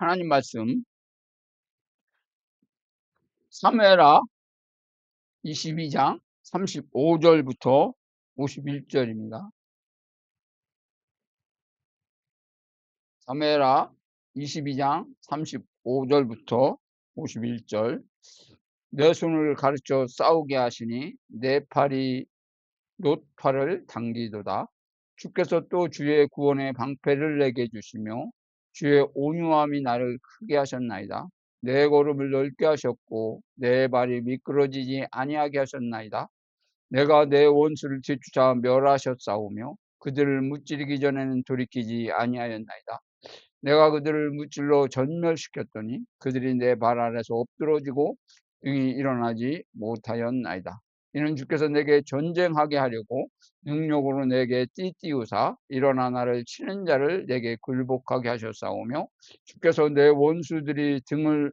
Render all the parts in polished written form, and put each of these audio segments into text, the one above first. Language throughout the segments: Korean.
하나님 말씀 사무엘하 22장 35절부터 51절입니다. 사무엘하 22장 35절부터 51절. 내 손을 가르쳐 싸우게 하시니 내 팔이 놋팔을 당기도다. 주께서 또 주의 구원의 방패를 내게 주시며 주의 온유함이 나를 크게 하셨나이다. 내 걸음을 넓게 하셨고 내 발이 미끄러지지 아니하게 하셨나이다. 내가 내 원수를 뒤쫓아 멸하셨사오며 그들을 무찌르기 전에는 돌이키지 아니하였나이다. 내가 그들을 무찔러 전멸시켰더니 그들이 내 발 아래서 엎드러지고 등이 일어나지 못하였나이다. 이는 주께서 내게 전쟁하게 하려고 능력으로 내게 띠띠우사 일어나 나를 치는 자를 내게 굴복하게 하셨사오며 주께서 내 원수들이 등을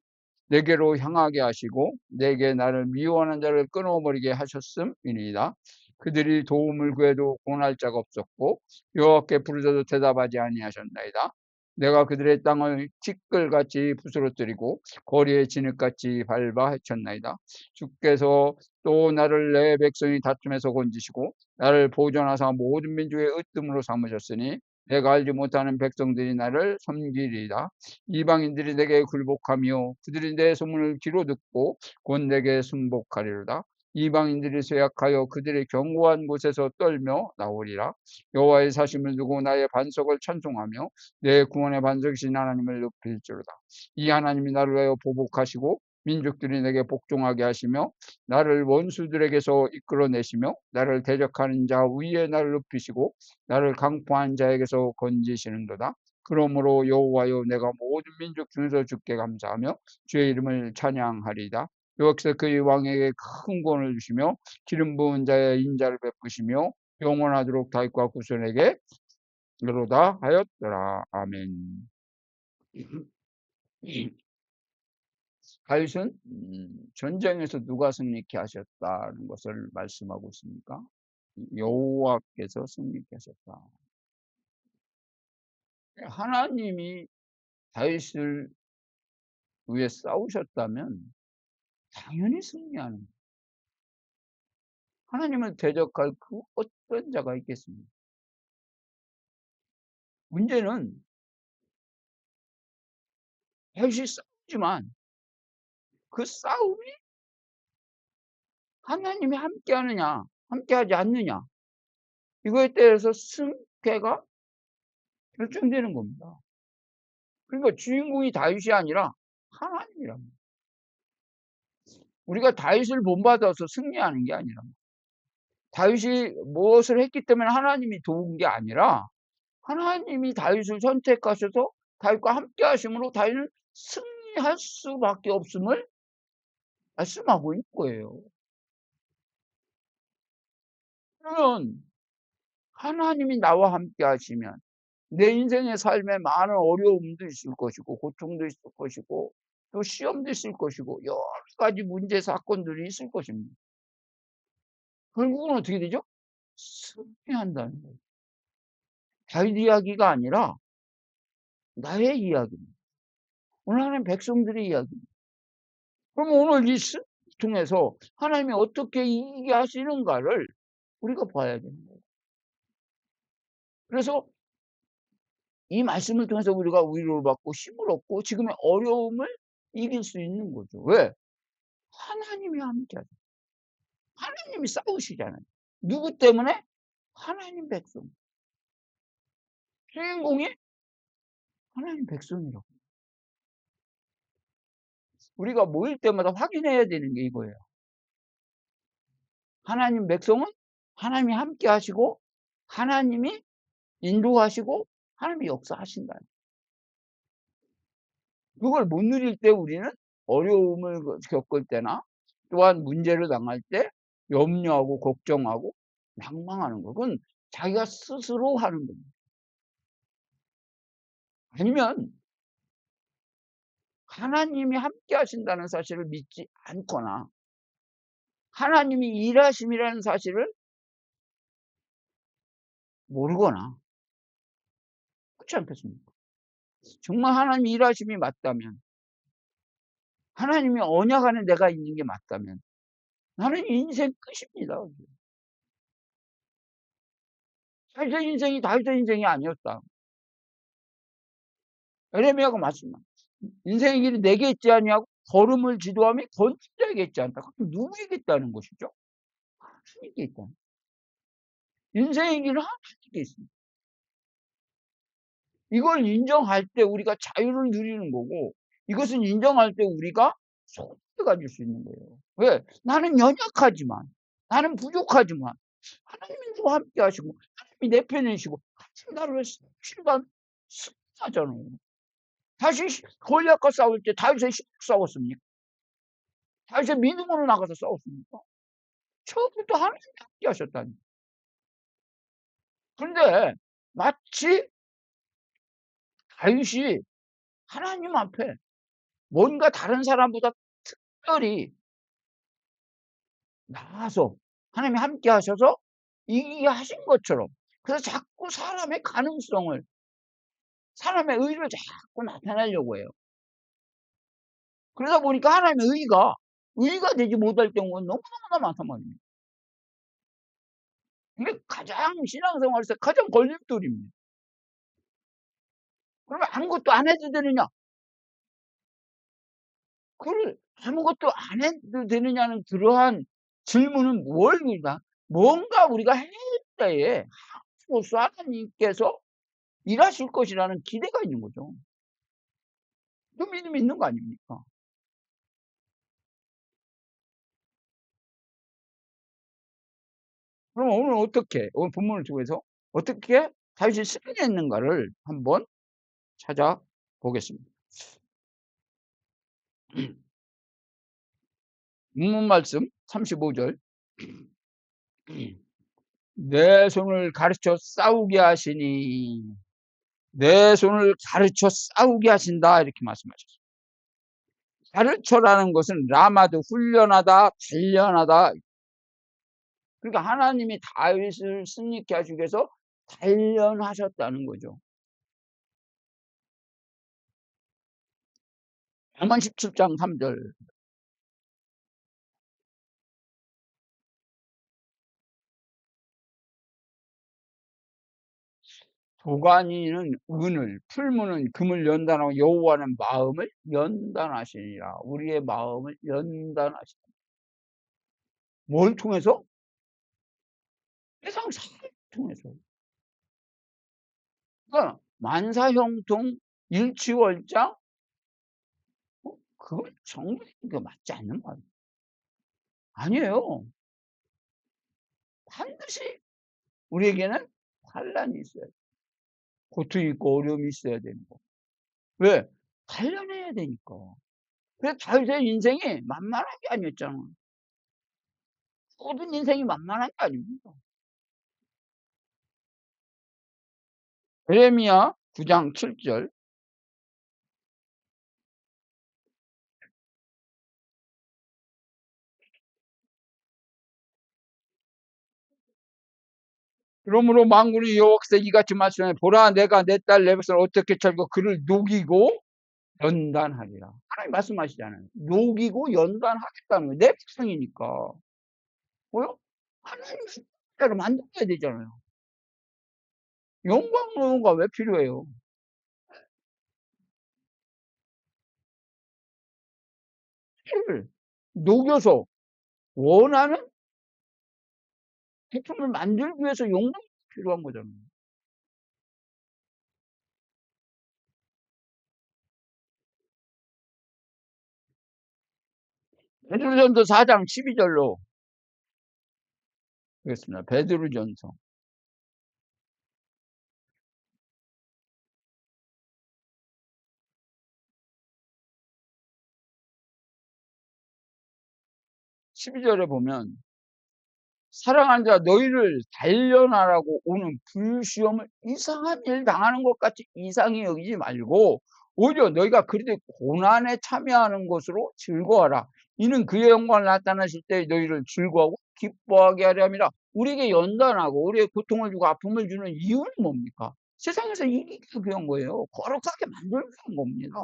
내게로 향하게 하시고 내게 나를 미워하는 자를 끊어버리게 하셨음이니이다. 그들이 도움을 구해도 구원할 자가 없었고 여호와께 부르짖어도 대답하지 아니하셨나이다. 내가 그들의 땅을 티끌같이 부스러뜨리고 거리에 진흙같이 밟아 헤쳤나이다. 주께서 또 나를 내 백성이 다툼에서 건지시고 나를 보존하사 모든 민족의 으뜸으로 삼으셨으니 내가 알지 못하는 백성들이 나를 섬기리이다. 이방인들이 내게 굴복하며 그들이 내 소문을 귀로 듣고 곧 내게 순복하리로다. 이방인들이 쇠약하여 그들의 견고한 곳에서 떨며 나오리라. 여호와의 사심을 두고 나의 반석을 찬송하며 내 구원의 반석이신 하나님을 높일지로다. 이 하나님이 나를 위하여 보복하시고 민족들이 내게 복종하게 하시며 나를 원수들에게서 이끌어내시며 나를 대적하는 자 위에 나를 높이시고 나를 강포한 자에게서 건지시는도다. 그러므로 여호와여 내가 모든 민족 중에서 주께 감사하며 주의 이름을 찬양하리이다. 여호와께서 그의 왕에게 큰 구원을 주시며 기름 부은 자의 인자를 베푸시며 영원하도록 다윗과 구손에게 그러다 하였더라. 아멘. 다윗은 전쟁에서 누가 승리케 하셨다는 것을 말씀하고 있습니까? 여호와께서 승리케 하셨다. 하나님이 다윗을 위해 싸우셨다면 당연히 승리하는 거예요. 하나님을 대적할 그 어떤 자가 있겠습니까? 문제는 다윗이 싸우지만 그 싸움이 하나님이 함께하느냐 함께하지 않느냐 이거에 따라서 승패가 결정되는 겁니다. 그러니까 주인공이 다윗이 아니라 하나님이랍니다. 우리가 다윗을 본받아서 승리하는 게 아니라 다윗이 무엇을 했기 때문에 하나님이 도운 게 아니라 하나님이 다윗을 선택하셔서 다윗과 함께 하심으로 다윗은 승리할 수밖에 없음을 말씀하고 있는 거예요. 그러면 하나님이 나와 함께 하시면 내 인생의 삶에 많은 어려움도 있을 것이고 고통도 있을 것이고 또 시험도 있을 것이고 여러 가지 문제 사건들이 있을 것입니다. 결국은 어떻게 되죠? 승리한다는 거예요. 다윗 이야기가 아니라 나의 이야기입니다. 오늘 하나님 백성들의 이야기입니다. 그럼 오늘 이 승리를 통해서 하나님이 어떻게 이기게 하시는가를 우리가 봐야 되는 거예요. 그래서 이 말씀을 통해서 우리가 위로를 받고 힘을 얻고 지금의 어려움을 이길 수 있는 거죠. 왜? 하나님이 함께하죠. 하나님이 싸우시잖아요. 누구 때문에? 하나님 백성. 주인공이 하나님 백성이라고. 우리가 모일 때마다 확인해야 되는 게 이거예요. 하나님 백성은 하나님이 함께 하시고 하나님이 인도하시고 하나님이 역사하신다. 그걸 못 누릴 때 우리는 어려움을 겪을 때나 또한 문제를 당할 때 염려하고 걱정하고 낭망하는 거. 그건 자기가 스스로 하는 겁니다. 아니면 하나님이 함께 하신다는 사실을 믿지 않거나 하나님이 일하심이라는 사실을 모르거나 그렇지 않겠습니까? 정말 하나님의 일하심이 맞다면, 하나님의 언약 안에 내가 있는 게 맞다면 나는 인생 끝입니다. 다윗의 인생이 다윗의 인생이 아니었다. 에레미야가 맞습니다. 인생의 길이 내게 있지 아니하고 걸음을 지도함이 건축자에게 있지 않다. 그럼 누구에게 있다는 것이죠? 하나님께 있다. 인생의 길은 하나님께 있습니다. 이걸 인정할 때 우리가 자유를 누리는 거고, 이것은 인정할 때 우리가 소리를 가질 수 있는 거예요. 왜? 나는 연약하지만, 나는 부족하지만 하나님이 나와 함께 하시고 하나님이 내 편이시고 하나님이 나를 실간 승리하잖아요. 다시 골리앗과 싸울 때 다윗의 힘으로 싸웠습니까? 다윗의 믿음으로 나가서 싸웠습니까? 처음부터 하나님이 함께 하셨다니. 그런데 마치 다윗이 하나님 앞에 뭔가 다른 사람보다 특별히 나아서 하나님이 함께 하셔서 이기게 하신 것처럼, 그래서 자꾸 사람의 가능성을, 사람의 의를 자꾸 나타내려고 해요. 그러다 보니까 하나님의 의가 되지 못할 경우가 너무너무나 많단 말입니다. 이게 가장 신앙생활에서 가장 걸림돌입니다. 그러면 아무것도 안 해도 되느냐? 그걸 아무것도 안 해도 되느냐는 그러한 질문은 뭘 묻다? 뭔가 우리가 할 때에 하나님으로서 하나님께서 일하실 것이라는 기대가 있는 거죠. 그 믿음이 있는 거 아닙니까? 그럼 오늘 어떻게, 오늘 본문을 통해서 어떻게 다윗이 승리했는가를 한번 찾아보겠습니다. 본문 말씀 35절. 내 손을 가르쳐 싸우게 하시니, 내 손을 가르쳐 싸우게 하신다, 이렇게 말씀하셨어요. 가르쳐라는 것은 라마드, 훈련하다, 단련하다. 그러니까 하나님이 다윗을 승리케 하시기 위해서 단련하셨다는 거죠. 야만 17장 3절. 도가니는 은을, 풀무는 금을 연단하고 여호와는 마음을 연단하시니라. 우리의 마음을 연단하시니라. 뭘 통해서? 세상 사를 통해서. 그러니까 만사형통, 일취월장, 그건 정말 맞지 않는 말이에요. 아니에요. 반드시 우리에게는 환란이 있어야 돼. 고통이 있고 어려움이 있어야 되는 거. 왜? 단련해야 되니까. 그래서 다윗의 인생이 만만한 게 아니었잖아. 모든 인생이 만만한 게 아닙니다. 에레미야 9장 7절. 그러므로 만군의 여호와께서 이같이 말씀해, 보라, 내가 내 딸 내 백성을 어떻게 찰고 그를 녹이고 연단하리라. 하나님 말씀하시잖아요. 녹이고 연단하겠다는 거예요. 내 백성이니까. 뭐요? 하나님 뜻대로 만들어야 되잖아요. 영광로가 왜 필요해요? 피를 녹여서 원하는 제품을 만들기 위해서 용광이 필요한 거잖아요. 베드로전서 4장 12절로 그렇습니다. 베드로전서 12절에 보면, 사랑하는 자 너희를 단련하라고 오는 불시험을 이상한 일 당하는 것 같이 이상히 여기지 말고 오히려 너희가 그리스도의 고난에 참여하는 것으로 즐거워하라. 이는 그의 영광을 나타나실 때 너희를 즐거워하고 기뻐하게 하려 함이라. 우리에게 연단하고 우리에게 고통을 주고 아픔을 주는 이유는 뭡니까? 세상에서 이기기 위한 거예요. 거룩하게 만들기 위한 겁니다.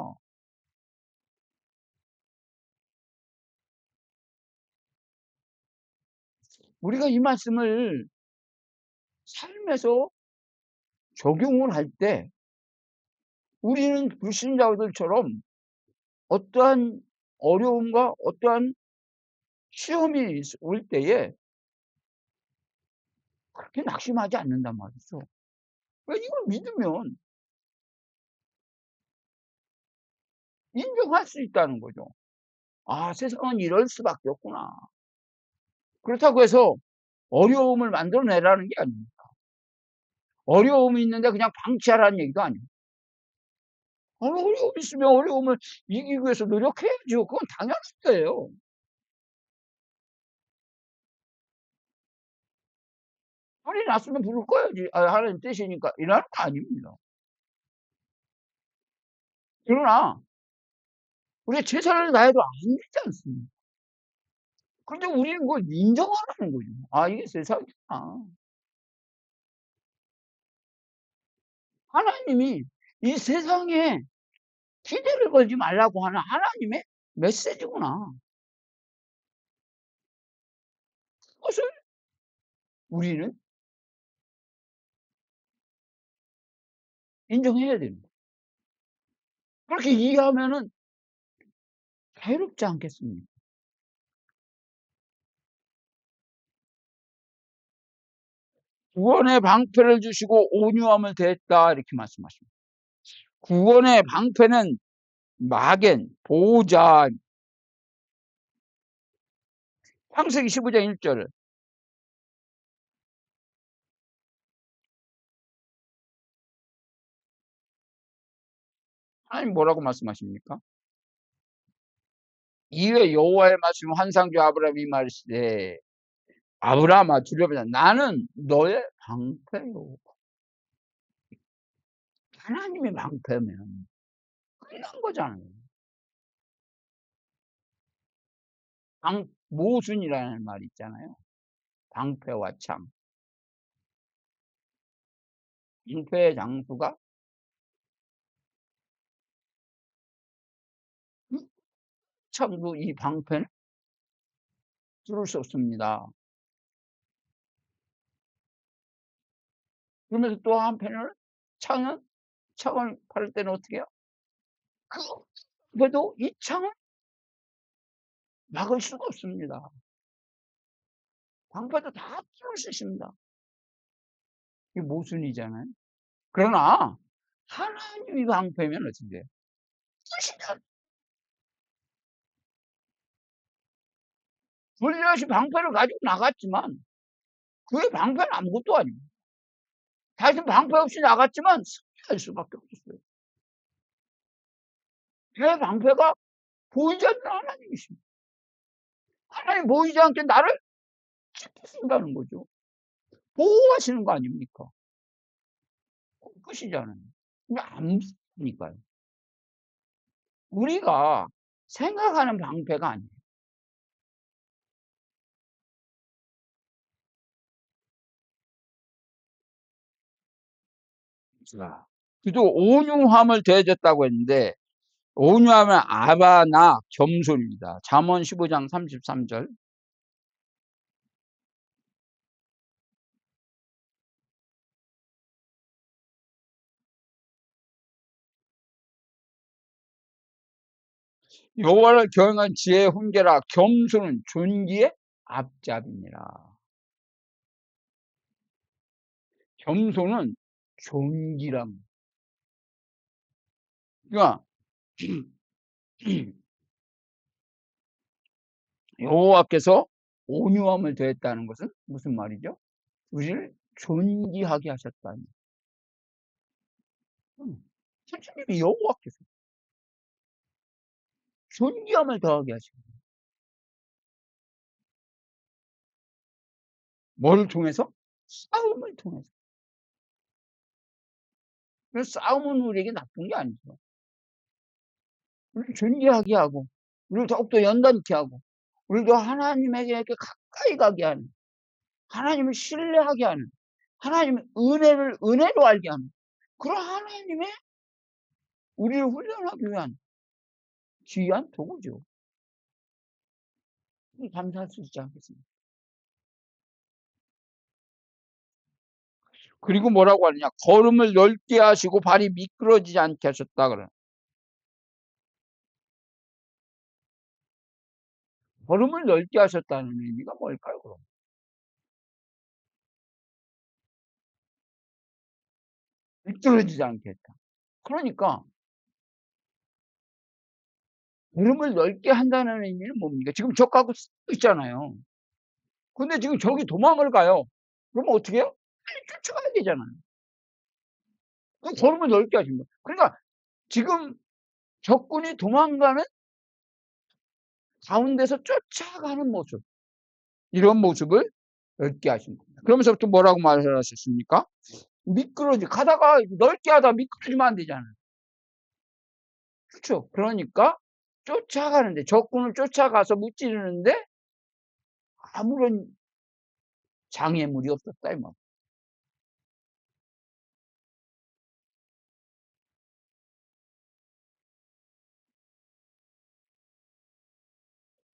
우리가 이 말씀을 삶에서 적용을 할 때 우리는 불신자들처럼 어떠한 어려움과 어떠한 시험이 올 때에 그렇게 낙심하지 않는단 말이죠. 왜 이걸 믿으면 인정할 수 있다는 거죠. '아 세상은 이럴 수밖에 없구나.' 그렇다고 해서 어려움을 만들어내라는 게 아닙니다. 어려움이 있는데 그냥 방치하라는 얘기도 아닙니다. 어려움이 있으면 어려움을 이기기 위해서 노력해야죠. 그건 당연한 거예요. 소리 났으면 불을 꺼야지. 아 하나님 뜻이니까 이러는 거 아닙니다. 그러나 우리가 최선을 다해도 안 되지 않습니까? 근데 우리는 그걸 인정하라는 거죠. '아 이게 세상이구나.' 하나님이 이 세상에 기대를 걸지 말라고 하는 하나님의 메시지구나. 그것을 우리는 인정해야 됩니다. 그렇게 이해하면은 자유롭지 않겠습니까? 구원의 방패를 주시고 온유함을 더했다 이렇게 말씀하십니다. 구원의 방패는 마겐, 보호자. 창세기 15장 1절. 하나님 뭐라고 말씀하십니까? 이에 여호와의 말씀 환상 중 아브라함이 말하시되 아브라함아 두려워하지 마. 나는 너의 방패요. 하나님의 방패면 끝난 거잖아요. 모순이라는 말이 있잖아요. 방패와 창. 방패의 장수가 창도 이 방패는 뚫을 수 없습니다. 그러면서 또 한편으로는 창은 창을 바를 때는 어떻게 해요? 그 그래도 이 창은 막을 수가 없습니다. 방패도 다 뚫을 수 있습니다. 이게 모순이잖아요. 그러나 하나님이 방패면 어떻게 돼요? 뚫으시면 골리앗이 방패를 가지고 나갔지만 그의 방패는 아무것도 아닙니다. 다윗은 방패 없이 나갔지만 승리할 수밖에 없었어요. 제 방패가 보이지 않는 하나님이십니다. 하나님 보이지 않게 나를 지키신다는 거죠. 보호하시는 거 아닙니까? 끝이잖아요. 근데 안 믿으니까요. 우리가 생각하는 방패가 아니에요. 자, 그도 온유함을 더해줬다고 했는데 온유하면 아바나 겸손입니다. 잠언 15장 33절. 여호와를 경외한 지혜의 훈계라 겸손은 존귀의 앞잡이니라. 겸손은 존귀랍니다. 그러니까 여호와께서 온유함을 더했다는 것은 무슨 말이죠? 우리를 존귀하게 하셨다니. 선생님이 여호와께서 존귀함을 더하게 하시고 뭐를 통해서? 싸움을 통해서. 그래서 싸움은 우리에게 나쁜 게 아니죠. 우리를 존귀하게 하고 우리를 더욱더 연단케 하고 우리를 더 하나님에게 이렇게 가까이 가게 하는 하나님을 신뢰하게 하는 하나님의 은혜를 은혜로 알게 하는 그런 하나님의 우리를 훈련하기 위한 귀한 도구죠. 감사할 수 있지 않겠습니까? 그리고 뭐라고 하느냐? 걸음을 넓게 하시고 발이 미끄러지지 않게 하셨다 그래. 걸음을 넓게 하셨다는 의미가 뭘까요, 그럼? 미끄러지지 않게 했다. 그러니까 걸음을 넓게 한다는 의미는 뭡니까? 지금 적하고 싸우고 있잖아요. 근데 지금 적이 도망을 가요. 그러면 어떻게 해요? 빨리 쫓아가야 되잖아요. 그럼 걸음을 넓게 하신 거예요. 그러니까 지금 적군이 도망가는 가운데서 쫓아가는 모습, 이런 모습을 넓게 하신 겁니다. 그러면서 또 뭐라고 말하셨습니까? 가다가 넓게 하다 미끄러지면 안 되잖아요. 그렇죠? 그러니까 쫓아가는데, 적군을 쫓아가서 무찌르는데 아무런 장애물이 없었다 이 말.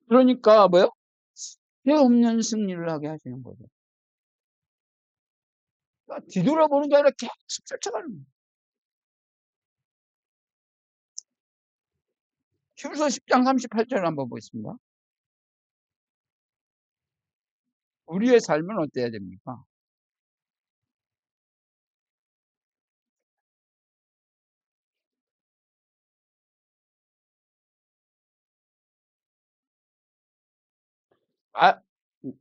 그러니까 뭐요? 쇠 없는 승리를 하게 하시는 거죠. 그러니까 뒤돌아보는 게 아니라 계속 쫓아가는 거예요. 히브리서 10장 38절 한번 보겠습니다. 우리의 삶은 어때야 됩니까? 아,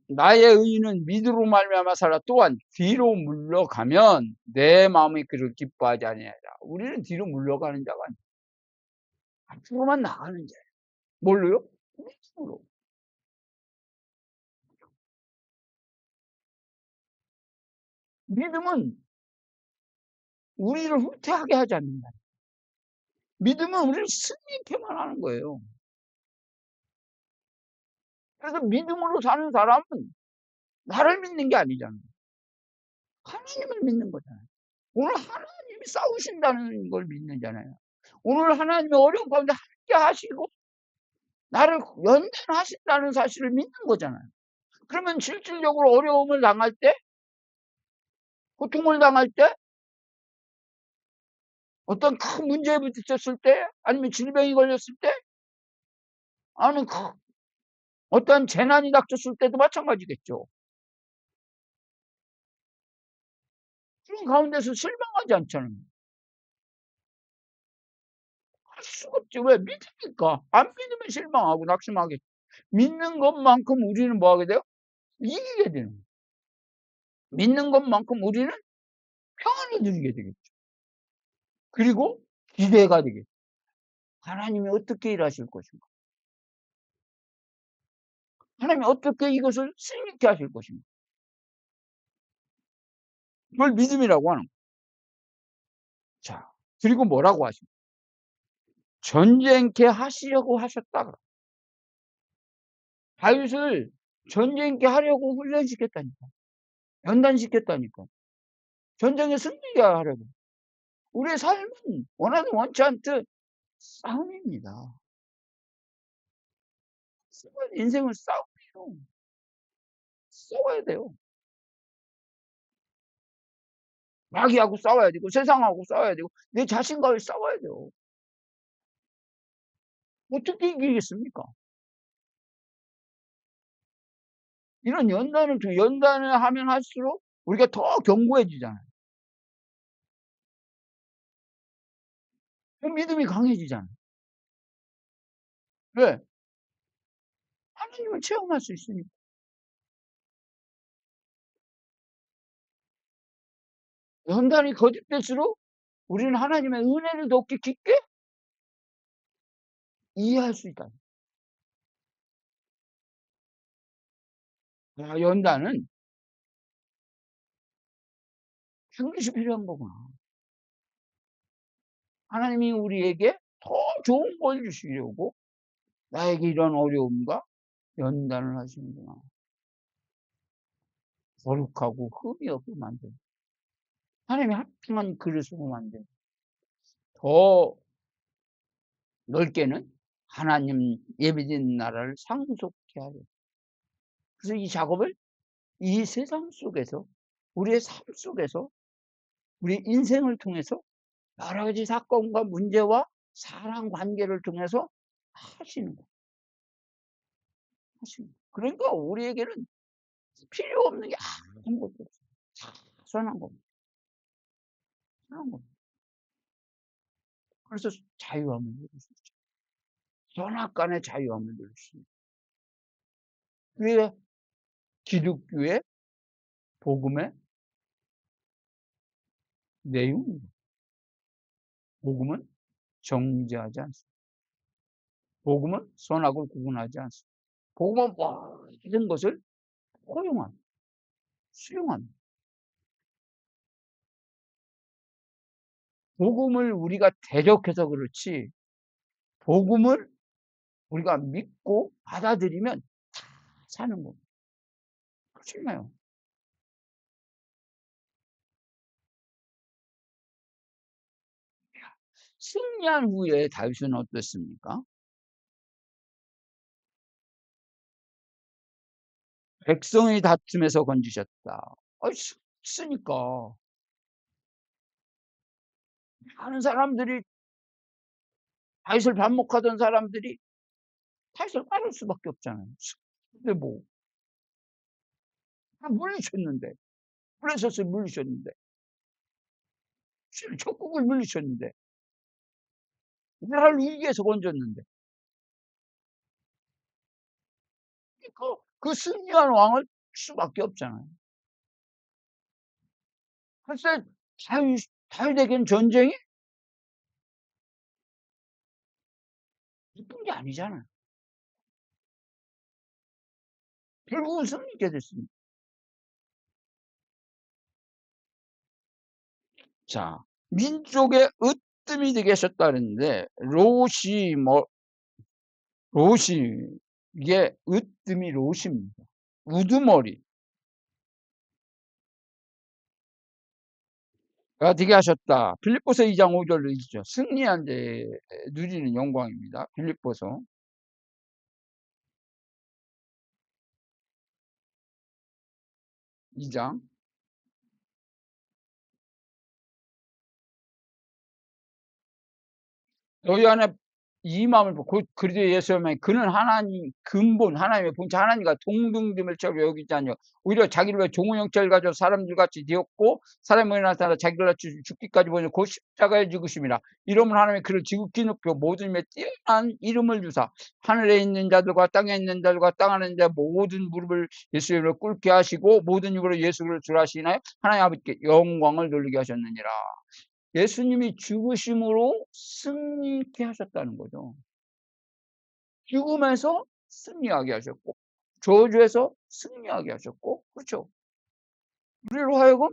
나의 의인은 믿음으로 말미암아 살아. 또한 뒤로 물러가면 내 마음이 그를 기뻐하지 아니하리라. 우리는 뒤로 물러가는 자가 아니에요. 앞으로만 나가는 자예요. 뭘로요? 믿음으로. 믿음은 우리를 후퇴하게 하지 않는다. 믿음은 우리를 승리케만 하는 거예요. 그래서 믿음으로 사는 사람은 나를 믿는 게 아니잖아요. 하나님을 믿는 거잖아요. 오늘 하나님이 싸우신다는 걸 믿는잖아요. 오늘 하나님이 어려운 가운데 함께 하시고 나를 연단하신다는 사실을 믿는 거잖아요. 그러면 실질적으로 어려움을 당할 때, 고통을 당할 때, 어떤 큰 문제에 부딪혔을 때, 아니면 질병이 걸렸을 때, 아니면 어떤 재난이 닥쳤을 때도 마찬가지겠죠. 그런 가운데서 실망하지 않잖아요. 할 수가 없지. 왜? 믿으니까. 안 믿으면 실망하고 낙심하겠죠. 믿는 것만큼 우리는 뭐 하게 돼요? 이기게 되는 거예요. 믿는 것만큼 우리는 평안을 누리게 되겠죠. 그리고 기대가 되겠죠. 하나님이 어떻게 일하실 것인가? 하나님이 어떻게 이것을 승리케 하실 것인가? 그걸 믿음이라고 하는 거예요. 자, 그리고 뭐라고 하십니까? 전쟁케 하시려고 하셨다. 다윗을 전쟁케 하려고 훈련시켰다니까. 연단시켰다니까. 전쟁에 승리케 하려고. 우리의 삶은 원하든 원치 않든 싸움입니다. 인생은 싸움이에요. 싸워야 돼요. 마귀하고 싸워야 되고 세상하고 싸워야 되고 내 자신과도 싸워야 돼요. 어떻게 이기겠습니까? 이런 연단을 하면 할수록 우리가 더 견고해지잖아요. 그 믿음이 강해지잖아요. 왜? 하나님을 체험할 수 있으니까. 연단이 거듭될수록 우리는 하나님의 은혜를 더 깊게 이해할 수 있다. 연단은 반드시 필요한 거구나. 하나님이 우리에게 더 좋은 걸 주시려고 나에게 이런 어려움과 연단을 하시는구나. 거룩하고 흠이 없게 만드는. 하나님이 합당한 그릇으로 만든 더 넓게는 하나님 예비된 나라를 상속케 하려. 그래서 이 작업을 이 세상 속에서 우리의 삶 속에서 우리 인생을 통해서 여러 가지 사건과 문제와 사람 관계를 통해서 하시는 거예요. 하시는 거예요. 그러니까 우리에게는 필요 없는 게 아무것도 없어요. 다 선한 겁니다. 선한 겁니다. 그래서 자유함을 누릴 수 있죠. 선악간의 자유함을 누릴 수 있는. 그게 기독교의 복음의 내용입니다. 복음은 정죄하지 않습니다. 복음은 선악을 구분하지 않습니다. 복음은 모든 것을 허용합니다. 수용합니다. 복음을 우리가 대적해서 그렇지, 복음을 우리가 믿고 받아들이면 다 사는 겁니다. 그렇잖아요. 승리한 후에 다윗은 어떻습니까? 백성의 다툼에서 건지셨다. 쓰니까 많은 사람들이 다윗을 반목하던 사람들이 다윗을 따를 수밖에 없잖아요. 근데 뭐 다 물리쳤는데, 블레셋을 물리쳤는데, 적국을 물리쳤는데, 나라를 위기에서 건졌는데, 그 승리한 왕을 수밖에 없잖아요. 글쎄 다윗에겐 전쟁이 기쁜 게 아니잖아요. 결국은 승리게 됐습니다. 자, 민족의 으뜸이 되게 하셨다는데 롯이 이게 으뜸이 롯입니다. 우두머리가 되게 하셨다. 빌립보서 2장 5절로 있죠. 승리한 데 누리는 영광입니다. 빌립보서 2장. 너희 안에 이 마음을 곧 그리스도 예수의 그는 하나님 근본 하나님의 본체 하나님과 동등됨을 처로 여기지 않으며 오히려 자기를 위해 종의 형체를 가져 사람들 같이 되었고 사람을 나타나 자기를 낮추 죽기까지 보내 곧 십자가에 죽으심이라. 이러면 하나님이 그를 지극히 높여 모든 힘에 뛰어난 이름을 주사 하늘에 있는 자들과 땅에 있는 자들과 땅 안에 있는 자 모든 무릎을 예수의 이름으로 꿇게 하시고 모든 입으로 예수를 주라 하시나요? 하나님 아버지께 영광을 돌리게 하셨느니라. 예수님이 죽으심으로 승리케 하셨다는 거죠. 죽음에서 승리하게 하셨고 저주에서 승리하게 하셨고, 그렇죠. 우리로 하여금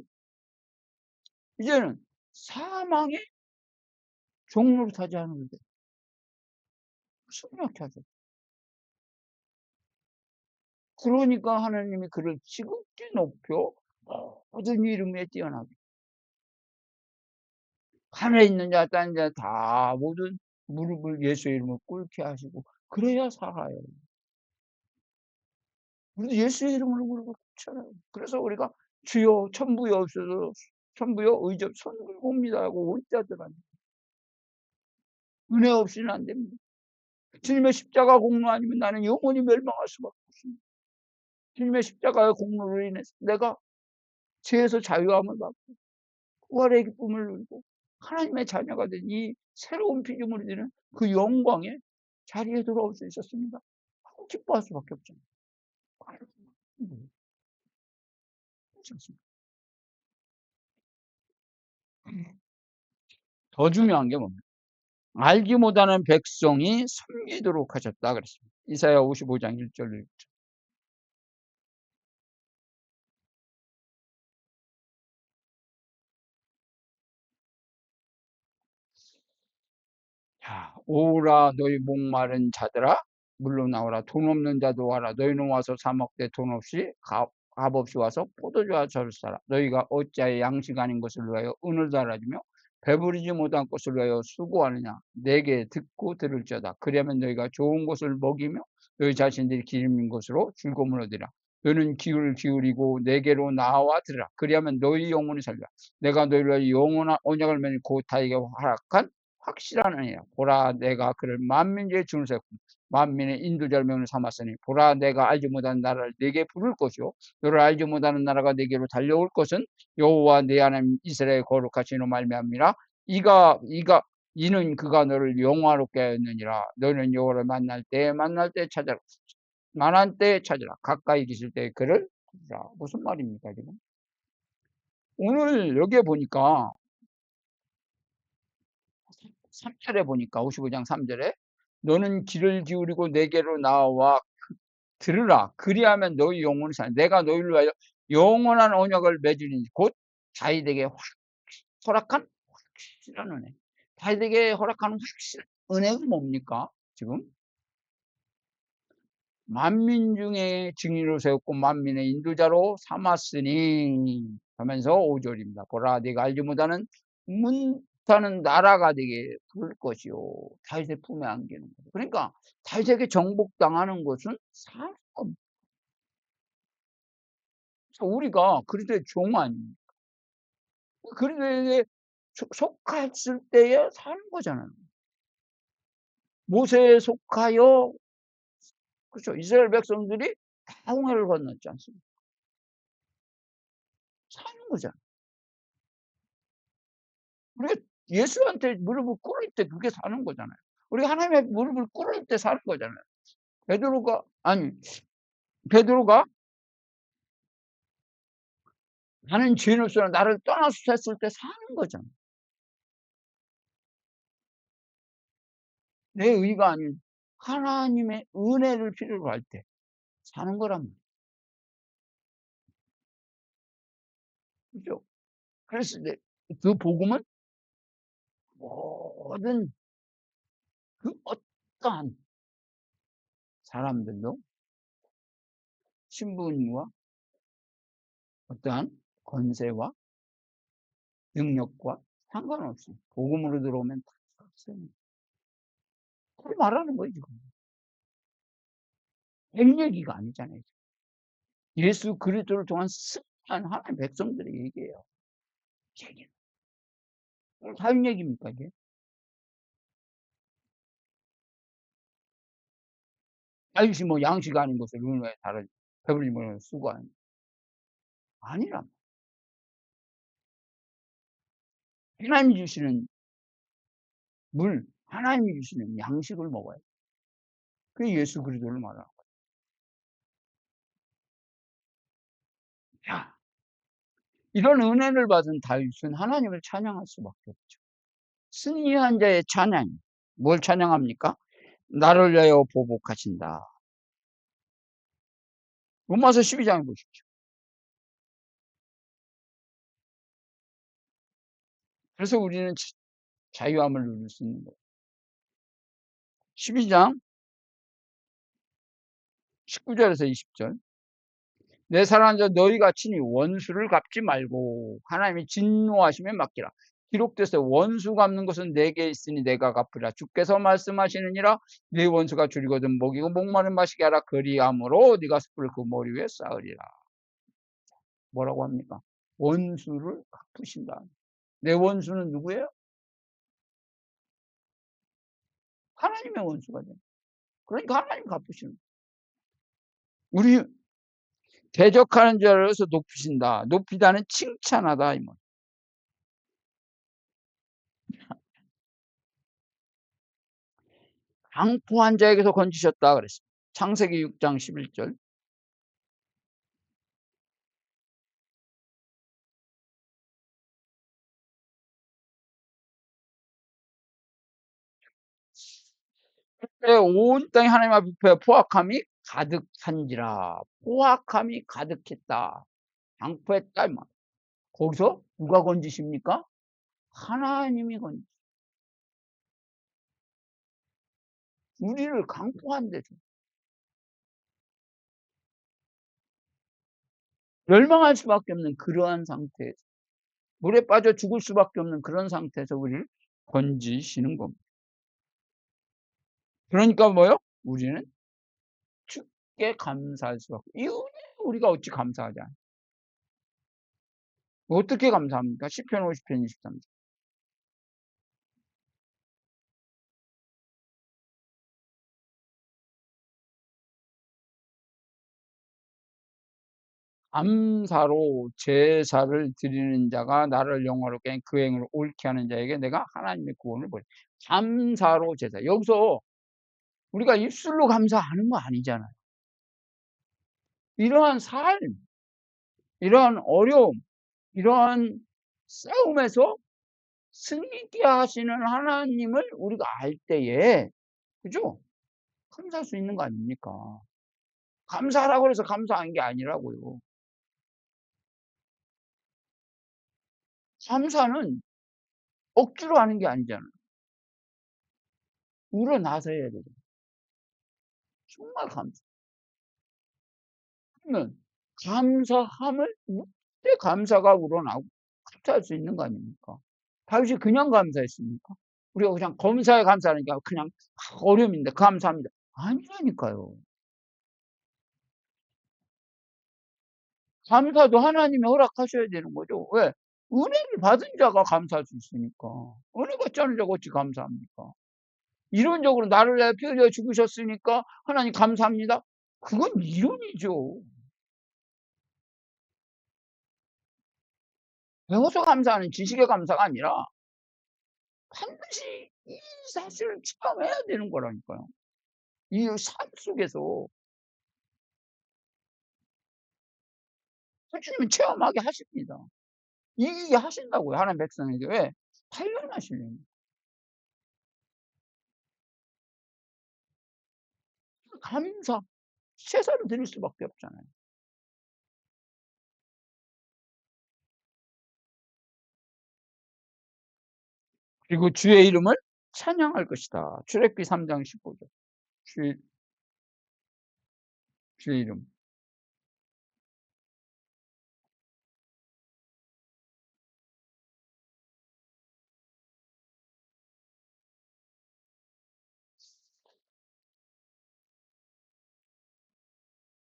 이제는 사망의 종로를 타지 않는데 승리하게 하셨어요. 그러니까 하나님이 그를 지극히 높여 모든 이름에 뛰어나게 하늘에 있는 자 땅에 있는 자 다 모든 무릎을 예수의 이름으로 꿇게 하시고 그래야 살아요. 우리도 예수의 이름으로 무릎을 꿇잖아요. 그래서 우리가 주여 천부여 없어서 천부여 의적 손 들고 옵니다 하고 올 자들은 은혜 없이는 안 됩니다. 주님의 십자가 공로 아니면 나는 영원히 멸망할 수밖에 없습니다. 주님의 십자가의 공로로 인해서 내가 죄에서 자유함을 받고 부활의 기쁨을 누리고 하나님의 자녀가 된 이 새로운 피조물이 되는 그 영광의 자리에 돌아올 수 있었습니다. 하고 기뻐할 수밖에 없잖아요. 그렇지 않습니까? 더 중요한 게 뭡니까? 알지 못하는 백성이 섬기도록 하셨다 그랬습니다. 이사야 55장 1절로 6절. 자, 오라 너희 목마른 자들아 물로 나오라 돈 없는 자도 와라 너희는 와서 사 먹되 돈 없이 값없이 와서 포도주와 저를 사라. 너희가 어찌하여 양식 아닌 것을 위하여 은을 달아주며 배부르지 못한 것을 위하여 수고하느냐. 내게 듣고 들을지어다. 그리하면 너희가 좋은 것을 먹이며 너희 자신들이 기름인 것으로 즐거움을 얻으리라. 너는 귀를 기울이고 내게로 나와 들으라. 그리하면 너희 영혼이 살리라. 내가 너희를 위하여 영원한 언약을 맺은 곧 다에게 허락한 확실한 은혜라. 보라, 내가 그를 만민중에 주는 세웠고 만민의 인도자를 명을 삼았으니 보라, 내가 알지 못하는 나라를 내게 부를 것이요 너를 알지 못하는 나라가 내게로 달려올 것은 여호와 내 하나님 이스라엘 거룩하시는 말미암이라. 이는 그가 너를 영화롭게 하였느니라. 너는 여호와를 만날 때 찾아라. 만한 때에 찾으라. 가까이 계실 때 그를 찾으라. 무슨 말입니까 지금? 오늘 여기에 보니까 3절에 보니까 55장 3절에 너는 귀를 기울이고 내게로 나와 들으라. 그리하면 너희 영혼이 살. 내가 너희를 위하여 영원한 언약을 맺으니 곧 다윗에게 허락한 확실한 은혜. 다윗에게 허락한 확실한 은혜가 뭡니까? 지금 만민 중에 증인으로 세웠고 만민의 인도자로 삼았으니 하면서 5절입니다. 보라, 네가 알지 못하는 문타는 나라가 되게 부를 것이요 다윗의 품에 안기는 거죠. 그러니까 다윗에게 정복당하는 것은 사람. 우리가 그리스도의 종 아닙니까? 그리스도에게 속했을 때에 사는 거잖아요. 모세에 속하여, 그렇죠. 이스라엘 백성들이 다 홍해를 건넜지 않습니까? 사는 거잖아요. 우리가 예수한테 무릎을 꿇을 때 그게 사는 거잖아요. 우리가 하나님의 무릎을 꿇을 때 사는 거잖아요. 베드로가 나는 죄인 없으나 나를 떠나서 했을 때 사는 거잖아요. 내 의가 아닌 하나님의 은혜를 필요로 할 때 사는 거란 말이에요. 그죠? 그래서 그 복음은 모든 그 어떠한 사람들도 신분과 어떠한 권세와 능력과 상관없이 복음으로 들어오면 다 삭습니다. 그걸 말하는 거예요, 지금. 백 얘기가 아니잖아요. 예수 그리스도를 통한 승리한 하나님의 백성들의 얘기예요. 다른 얘기입니까, 이게? 다윗이 뭐 양식 아닌 것을 은혜에 다른 배불리 먹는 수고하는 아니란 하나님이 주시는 물, 하나님이 주시는 양식을 먹어야 돼. 그게 예수 그리스도를 말하는 거예요. 야, 이런 은혜를 받은 다윗은 하나님을 찬양할 수밖에 없죠. 승리한 자의 찬양. 뭘 찬양합니까? 나를 위하여 보복하신다. 로마서 12장에 보십시오. 그래서 우리는 자유함을 누릴 수 있는 거예요. 12장 19절에서 20절. 내 사랑하는 자 너희가 친히 원수를 갚지 말고 하나님이 진노하심에 맡기라. 기록돼서 원수 갚는 것은 내게 있으니 내가 갚으리라. 주께서 말씀하시느니라. 네 원수가 줄이거든 먹이고 목마른 마시게 하라. 그리함으로 네가 숯불을 그 머리 위에 쌓으리라. 뭐라고 합니까? 원수를 갚으신다. 내 원수는 누구예요? 하나님의 원수가 돼. 그러니까 하나님 갚으시는 거예요. 우리 대적하는 자로서 높이신다. 높이다는 칭찬하다 이 말. 강포한 자에게서 건지셨다 그랬습니다. 창세기 6장 11절. 온 땅이 하나님 앞에 포악함이 가득한지라. 포악함이 가득했다. 강포했다 이 말. 거기서 누가 건지십니까? 하나님이 건지. 우리를 강포한 데서. 멸망할 수밖에 없는 그러한 상태에서, 물에 빠져 죽을 수밖에 없는 그런 상태에서 우리를 건지시는 겁니다. 그러니까 뭐요? 우리는 주께 감사할 수밖에. 이 은혜 우리가 어찌 감사하지 않아요? 어떻게 감사합니까? 시편 50편 23절. 감사로 제사를 드리는 자가 나를 영화롭게 하니 그 행을 옳게 하는 자에게 내가 하나님의 구원을 보내. 감사로 제사. 여기서 우리가 입술로 감사하는 거 아니잖아요. 이러한 삶, 이러한 어려움, 이러한 싸움에서 승리케 하시는 하나님을 우리가 알 때에, 그죠? 감사할 수 있는 거 아닙니까? 감사하라고 해서 감사한 게 아니라고요. 감사는 억지로 하는 게 아니잖아요. 우러나서 해야 되죠. 정말 감사. 그러면 감사함을 그때 감사가 우러나고 감사할 수 있는 거 아닙니까? 다윗이 그냥 감사했습니까? 우리가 그냥 검사에 감사하니까 그냥 어려움인데 감사합니다. 아니라니까요. 감사도 하나님이 허락하셔야 되는 거죠. 왜? 은혜를 받은 자가 감사할 수 있으니까. 은혜 받지 않은 자가 어찌 감사합니까? 이론적으로 나를 위해 피 흘려 죽으셨으니까 하나님 감사합니다. 그건 이론이죠. 배워서 감사하는 지식의 감사가 아니라 반드시 이 사실을 체험해야 되는 거라니까요. 이 삶 속에서 하나님은 체험하게 하십니다. 이기게 하신다고요. 하나님 백성에게. 왜? 단련하시려니. 감사, 제사를 드릴 수밖에 없잖아요. 그리고 주의 이름을 찬양할 것이다. 출애굽기 3장 15절. 주의 이름.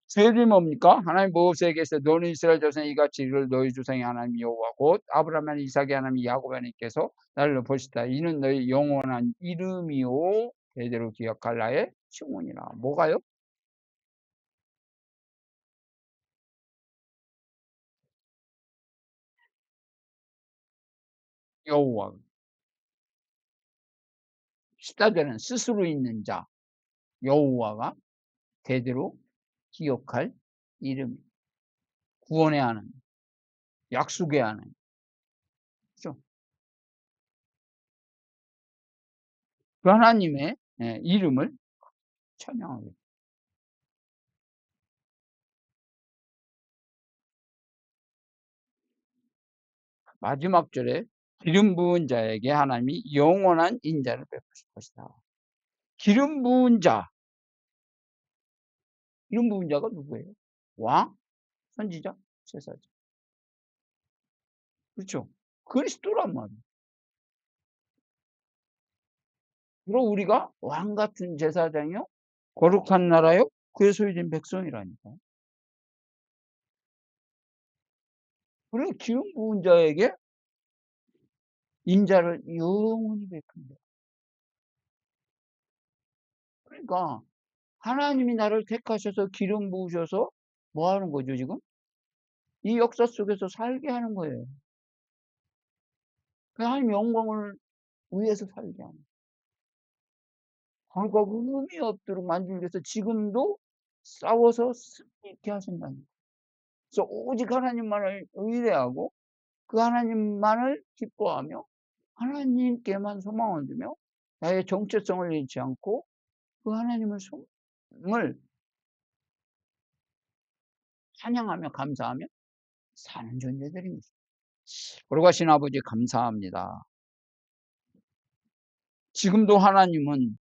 주의 이름이 뭡니까? 하나님 모세에게서 너는 이스라엘 자손에 이같이 이를 너희 조상의 하나님 여호와 곧 아브라함 하나님 이삭의 하나님 야곱 하나님께서 나를 보시다. 이는 너희 영원한 이름이요 대대로 기억할 나의 칭문이라. 뭐가요? 여호와. 14절은 스스로 있는 자 여호와가 대대로 기억할 이름. 구원의 하나님, 약속의 하나님. 그렇죠? 그 하나님의 이름을 찬양하고. 마지막 절에 기름 부은 자에게 하나님이 영원한 인자를 베푸실 것이다. 기름 부은 자. 기름 부은 자가 누구예요? 왕? 선지자? 제사장. 그렇죠? 그리스도란 말이에요. 그리고 우리가 왕 같은 제사장이요? 거룩한 나라요? 그의 소유된 백성이라니까. 그리고 기름 부은 자에게 인자를 영원히 베푼다. 그러니까 하나님이 나를 택하셔서 기름 부으셔서 뭐 하는 거죠, 지금? 이 역사 속에서 살게 하는 거예요. 하나님 영광을 위해서 살게 하는 거예요. 그러니까 의미 없도록 만들기 위해서 지금도 싸워서 승리케 하신다는 거예요. 그래서 오직 하나님만을 의뢰하고 그 하나님만을 기뻐하며 하나님께만 소망을 두며 나의 정체성을 잃지 않고 그 하나님을 찬양하며 감사하며 사는 존재들입니다. 거룩하신 아버지 감사합니다. 지금도 하나님은